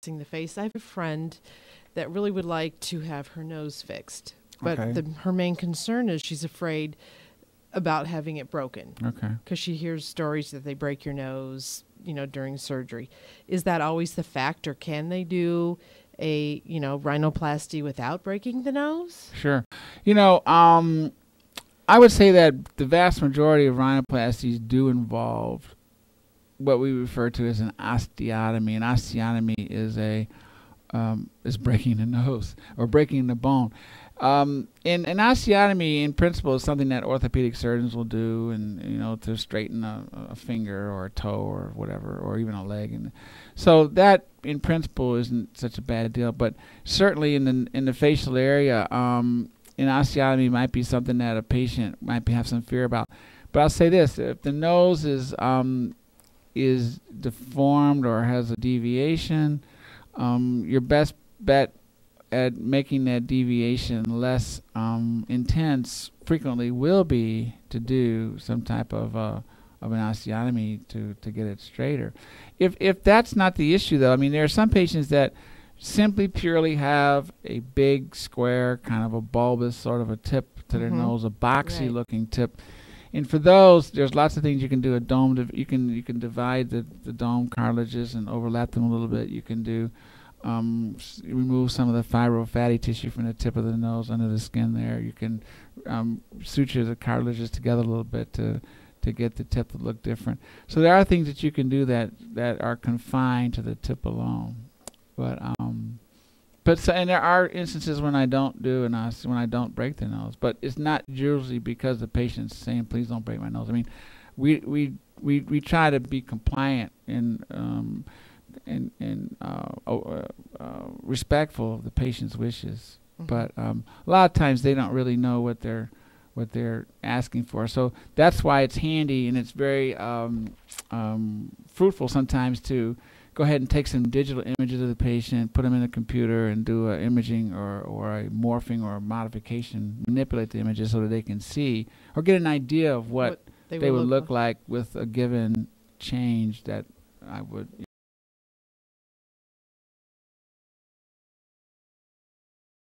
the face. I have a friend that really would like to have her nose fixed, but her main concern is she's afraid about having it broken. Okay. Because she hears stories that they break your nose, during surgery. Is that always the fact, or can they do a, rhinoplasty without breaking the nose? Sure. I would say that the vast majority of rhinoplasties do involve what we refer to as an osteotomy. An osteotomy is breaking the nose or breaking the bone. And an osteotomy, in principle, is something that orthopedic surgeons will do, and to straighten a finger or a toe or whatever, or even a leg. And so that, in principle, isn't such a bad deal. But certainly in the facial area, an osteotomy might be something that a patient might have some fear about. But I'll say this: if the nose is deformed or has a deviation, your best bet at making that deviation less intense frequently will be to do some type of an osteotomy to get it straighter. If that's not the issue, though, I mean, there are some patients that simply purely have a big square, kind of a bulbous sort of a tip to their nose, a boxy looking tip. And for those, there's lots of things you can do. You can divide the dome cartilages and overlap them a little bit. You can do remove some of the fibrofatty tissue from the tip of the nose under the skin there. You can suture the cartilages together a little bit to get the tip to look different. So there are things that you can do that are confined to the tip alone. And there are instances when I don't do when I don't break the nose, but it's not usually because the patient's saying, "Please don't break my nose." I mean, we try to be compliant and respectful of the patient's wishes, but a lot of times they don't really know what they're asking for. So that's why it's handy, and it's very fruitful sometimes to go ahead and take some digital images of the patient, put them in a computer, and do a imaging or a morphing or a modification, manipulate the images so that they can see or get an idea of what they would look like with a given change that I would